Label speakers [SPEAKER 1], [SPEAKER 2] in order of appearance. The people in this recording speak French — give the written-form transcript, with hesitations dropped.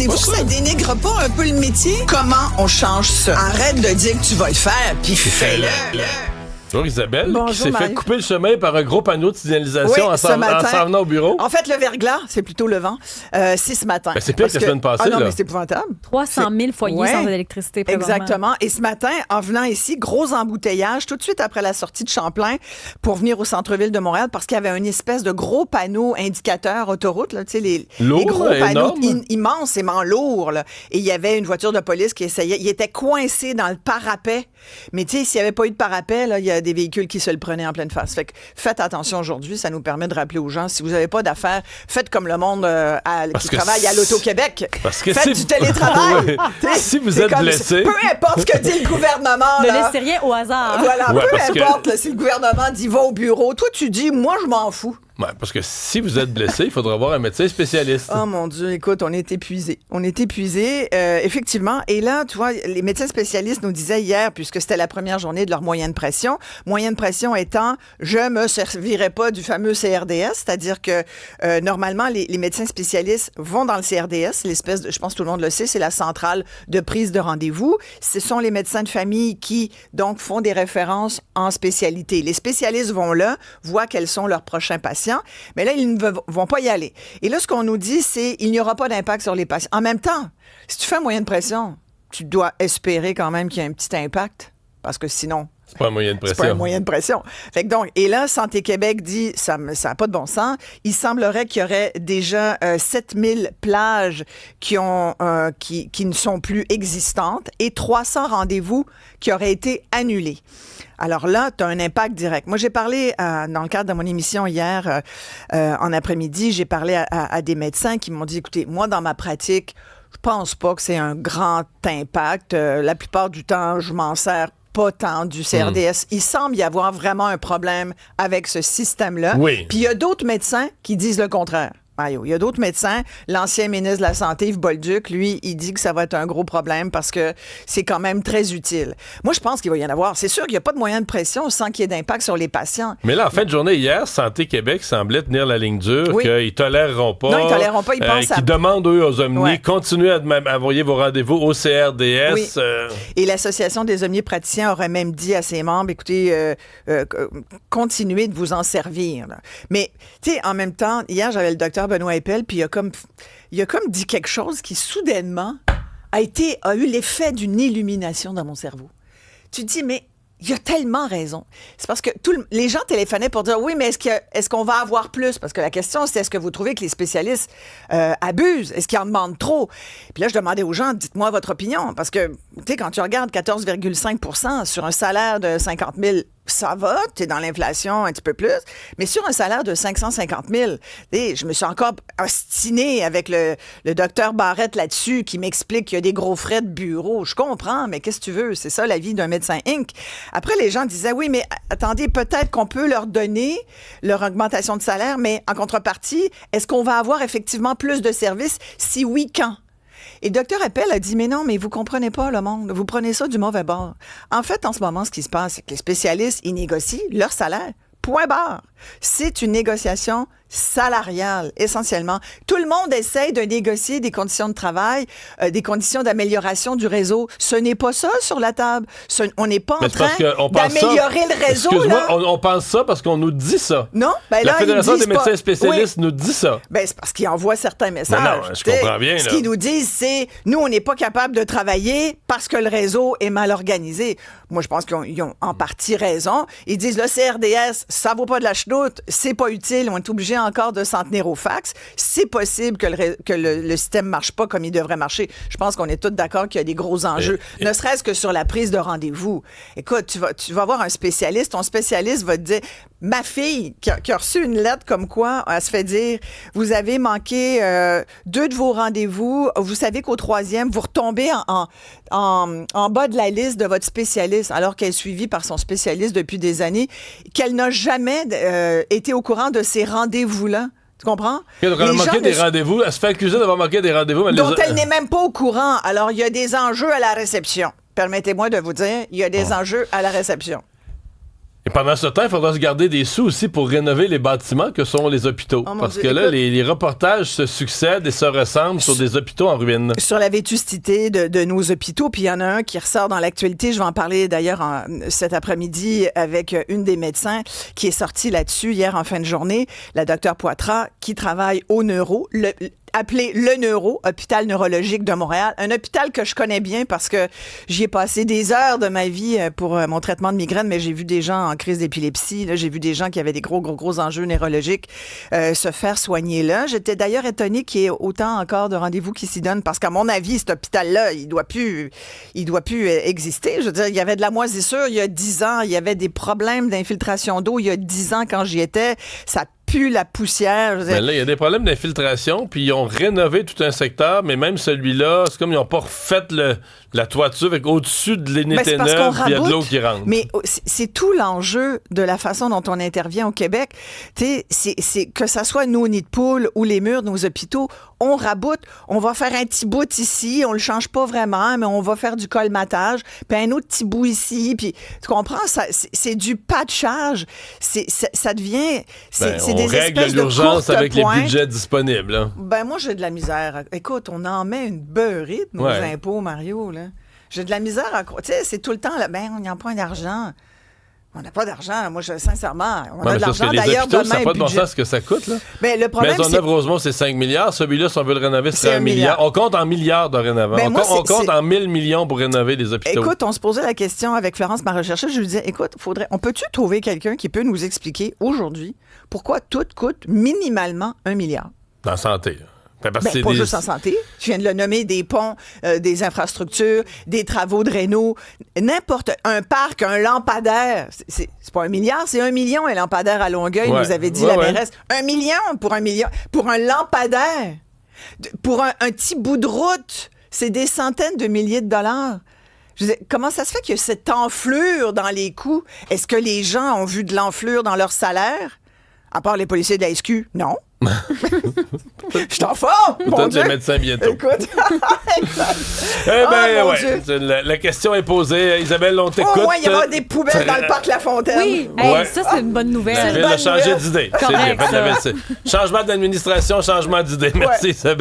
[SPEAKER 1] Pensez-vous que ça dénigre pas un peu le métier? Comment on change ça? Arrête de dire que tu vas le faire, puis fais-le.
[SPEAKER 2] Bonjour Isabelle,
[SPEAKER 3] Bonjour,
[SPEAKER 2] qui s'est fait
[SPEAKER 3] Marie.
[SPEAKER 2] couper le chemin par un gros panneau de signalisation en s'en venant au bureau.
[SPEAKER 3] En fait, le verglas, c'est plutôt le vent. C'est ce matin.
[SPEAKER 2] Ben, c'est pire que la semaine passée.
[SPEAKER 3] Ah non,
[SPEAKER 2] là.
[SPEAKER 3] mais c'est épouvantable.
[SPEAKER 4] 300 000 foyers sans électricité présentement.
[SPEAKER 3] Exactement. Et ce matin, en venant ici, gros embouteillage tout de suite après la sortie de Champlain pour venir au centre-ville de Montréal parce qu'il y avait une espèce de gros panneau indicateur autoroute, là, tu sais, les gros panneaux immensément lourds. Là. Et il y avait une voiture de police qui essayait. Il était coincé dans le parapet. Mais tu sais, s'il n'y avait pas eu de parapet, là, il y a des véhicules qui se le prenaient en pleine face. Fait que faites attention aujourd'hui. Ça nous permet de rappeler aux gens, si vous n'avez pas d'affaires, faites comme le monde qui travaille à l'Auto-Québec. Faites du télétravail.
[SPEAKER 2] Si vous êtes blessé.
[SPEAKER 3] Peu importe ce que dit le gouvernement.
[SPEAKER 4] Ne
[SPEAKER 3] là.
[SPEAKER 4] laissez rien au hasard.
[SPEAKER 3] Voilà, peu importe là, si le gouvernement dit va au bureau. Toi, tu dis, moi, je m'en fous.
[SPEAKER 2] Ouais, parce que si vous êtes blessé, il faudra voir un médecin spécialiste.
[SPEAKER 3] Oh mon Dieu, écoute, on est épuisés. Effectivement. Et là, tu vois, les médecins spécialistes nous disaient hier, puisque c'était la première journée de leur moyenne pression étant, je me servirai pas du fameux CRDS, c'est-à-dire que normalement, les médecins spécialistes vont dans le CRDS, l'espèce de, je pense que tout le monde le sait, c'est la centrale de prise de rendez-vous. Ce sont les médecins de famille qui, donc, font des références en spécialité. Les spécialistes vont là, voient quels sont leurs prochains patients, mais là, ils ne vont pas y aller. Et là, ce qu'on nous dit, c'est qu'il n'y aura pas d'impact sur les patients. En même temps, si tu fais moyenne pression, tu dois espérer quand même qu'il y ait un petit impact, parce que sinon...
[SPEAKER 2] C'est pas un moyen de pression.
[SPEAKER 3] C'est pas un moyen de pression. Fait que donc, et là, Santé Québec dit, ça n'a pas de bon sens. Il semblerait qu'il y aurait déjà 7000 plages qui ne sont plus existantes et 300 rendez-vous qui auraient été annulés. Alors là, tu as un impact direct. Moi, j'ai parlé, dans le cadre de mon émission hier, en après-midi, j'ai parlé à des médecins qui m'ont dit, écoutez, moi, dans ma pratique, je pense pas que c'est un grand impact. La plupart du temps, je m'en sers pas tant du CRDS. Il semble y avoir vraiment un problème avec ce système-là.
[SPEAKER 2] Oui.
[SPEAKER 3] Puis il y a d'autres médecins qui disent le contraire. Il y a d'autres médecins. L'ancien ministre de la Santé, Yves Bolduc, lui, il dit que ça va être un gros problème parce que c'est quand même très utile. Moi, je pense qu'il va y en avoir. C'est sûr qu'il n'y a pas de moyen de pression sans qu'il y ait d'impact sur les patients.
[SPEAKER 2] Mais là, en fin de journée hier, Santé Québec semblait tenir la ligne dure, qu'ils toléreront pas.
[SPEAKER 3] Non, ils toléreront pas. Ils pensent
[SPEAKER 2] qu'ils demandent, eux, aux omnis, continuez à envoyer vos rendez-vous au CRDS.
[SPEAKER 3] Oui. Et l'Association des omnipraticiens aurait même dit à ses membres, écoutez, continuez de vous en servir. Là. Mais, tu sais, en même temps, hier, j'avais le docteur Benoît Eppel, puis il a comme dit quelque chose qui, soudainement, a eu l'effet d'une illumination dans mon cerveau. Tu te dis, mais il a tellement raison. C'est parce que les gens téléphonaient pour dire, oui, mais est-ce qu'on va avoir plus? Parce que la question, c'est est-ce que vous trouvez que les spécialistes abusent? Est-ce qu'ils en demandent trop? Puis là, je demandais aux gens, dites-moi votre opinion. Parce que, tu sais, quand tu regardes 14,5 % sur un salaire de 50 000, ça va, tu es dans l'inflation un petit peu plus, mais sur un salaire de 550 000, je me suis encore ostinée avec le docteur Barrette là-dessus qui m'explique qu'il y a des gros frais de bureau. Je comprends, mais qu'est-ce que tu veux? C'est ça la vie d'un médecin Inc. Après, les gens disaient, oui, mais attendez, peut-être qu'on peut leur donner leur augmentation de salaire, mais en contrepartie, est-ce qu'on va avoir effectivement plus de services? Si oui, quand? Et le docteur Appel a dit, mais non, mais vous comprenez pas le monde. Vous prenez ça du mauvais bord. En fait, en ce moment, ce qui se passe, c'est que les spécialistes, ils négocient leur salaire. Point barre. C'est une négociation salariale, essentiellement. Tout le monde essaie de négocier des conditions de travail, des conditions d'amélioration du réseau. Ce n'est pas ça sur la table. On n'est pas en train d'améliorer le réseau.
[SPEAKER 2] Excuse-moi, on pense ça parce qu'on nous dit ça.
[SPEAKER 3] Non? Ben
[SPEAKER 2] la
[SPEAKER 3] là,
[SPEAKER 2] Fédération des médecins spécialistes
[SPEAKER 3] nous
[SPEAKER 2] dit ça.
[SPEAKER 3] Ben, c'est parce qu'ils envoient certains messages.
[SPEAKER 2] Non, je comprends bien.
[SPEAKER 3] Ce qu'ils nous disent, c'est nous, on n'est pas capable de travailler parce que le réseau est mal organisé. Moi, je pense qu'ils ont en partie raison. Ils disent le CRDS, ça vaut pas de la chenoute, c'est pas utile, on est obligé encore de s'en tenir au fax. C'est possible que le système marche pas comme il devrait marcher. Je pense qu'on est tous d'accord qu'il y a des gros enjeux, ne serait-ce que sur la prise de rendez-vous. Écoute, tu vas voir un spécialiste, ton spécialiste va te dire, ma fille qui a reçu une lettre comme quoi elle se fait dire, vous avez manqué 2 de vos rendez-vous, vous savez qu'au 3e, vous retombez en bas de la liste de votre spécialiste, alors qu'elle est suivie par son spécialiste depuis des années, qu'elle n'a jamais été au courant de ces rendez-vous-là. Tu comprends?
[SPEAKER 2] Donc, elle a manqué des rendez-vous. Elle se fait accuser d'avoir manqué des rendez-vous. Mais
[SPEAKER 3] dont elle n'est même pas au courant. Alors, il y a des enjeux à la réception. Permettez-moi de vous dire, il y a des enjeux à la réception.
[SPEAKER 2] Et pendant ce temps, il faudra se garder des sous aussi pour rénover les bâtiments que sont les hôpitaux. Parce que là, les reportages se succèdent et se ressemblent sur des hôpitaux en ruine.
[SPEAKER 3] Sur la vétusté de nos hôpitaux, puis il y en a un qui ressort dans l'actualité. Je vais en parler d'ailleurs cet après-midi avec une des médecins qui est sortie là-dessus hier en fin de journée, la docteure Poitras, qui travaille au Neuro, appelé le Neuro, hôpital neurologique de Montréal. Un hôpital que je connais bien parce que j'y ai passé des heures de ma vie pour mon traitement de migraine, mais j'ai vu des gens en crise d'épilepsie, là, j'ai vu des gens qui avaient des gros enjeux neurologiques se faire soigner là. J'étais d'ailleurs étonnée qu'il y ait autant encore de rendez-vous qui s'y donnent parce qu'à mon avis, cet hôpital-là, il doit plus exister. Je veux dire, il y avait de la moisissure il y a 10 ans, il y avait des problèmes d'infiltration d'eau il y a 10 ans quand j'y étais. Ça pue la poussière.
[SPEAKER 2] Mais là, il y a des problèmes d'infiltration, puis ils ont rénové tout un secteur, mais même celui-là, c'est comme ils n'ont pas refait la toiture avec au-dessus de l'unité neuve, il y a de l'eau qui rentre.
[SPEAKER 3] Mais c'est tout l'enjeu de la façon dont on intervient au Québec. C'est que ça soit nos nids de poules ou les murs de nos hôpitaux, on raboute, on va faire un petit bout ici, on le change pas vraiment, mais on va faire du colmatage, puis un autre petit bout ici, puis tu comprends, c'est du patchage, ça devient...
[SPEAKER 2] On règle l'urgence avec les budgets disponibles. Hein.
[SPEAKER 3] Ben moi, j'ai de la misère. Écoute, on en met une beurrée de nos impôts, Mario. Là. J'ai de la misère à... Tu sais, c'est tout le temps, là, on n'y a pas d'argent. On n'a pas d'argent. Moi, sincèrement, on a de l'argent d'ailleurs demain.
[SPEAKER 2] Ça n'a pas de bon sens ce que ça coûte. Là.
[SPEAKER 3] Ben, le problème,
[SPEAKER 2] Maisonneuve-Rosemont, c'est 5 milliards. Celui-là, si on veut le rénover, c'est 1 milliard. On compte en milliards de rénovation. On compte en 1000 millions pour rénover les hôpitaux.
[SPEAKER 3] Écoute, on se posait la question avec Florence, ma rechercheuse. Je lui disais, écoute, on peut-tu trouver quelqu'un qui peut nous expliquer aujourd'hui pourquoi tout coûte minimalement 1 milliard?
[SPEAKER 2] Dans la santé.
[SPEAKER 3] Pas juste en santé. Je viens de le nommer, des ponts, des infrastructures, des travaux de réno, n'importe, un parc, un lampadaire. C'est pas 1 milliard, c'est 1 million un lampadaire à Longueuil, nous avait dit la mairesse. 1 million pour un lampadaire. Pour un petit bout de route, c'est des centaines de milliers de dollars. Je disais, comment ça se fait qu'il y a cette enflure dans les coûts? Est-ce que les gens ont vu de l'enflure dans leur salaire? À part les policiers de la SQ? Non. Je t'en forme!
[SPEAKER 2] Peut-être les médecins bientôt.
[SPEAKER 3] Écoute.
[SPEAKER 2] La question est posée. Isabelle, on t'écoute.
[SPEAKER 3] Au moins, il y aura des poubelles dans le parc La Fontaine.
[SPEAKER 4] Oui, ça, c'est une bonne nouvelle.
[SPEAKER 2] La ville a changé d'idée. C'est bien. Changement d'administration, changement d'idée. Merci, Isabelle.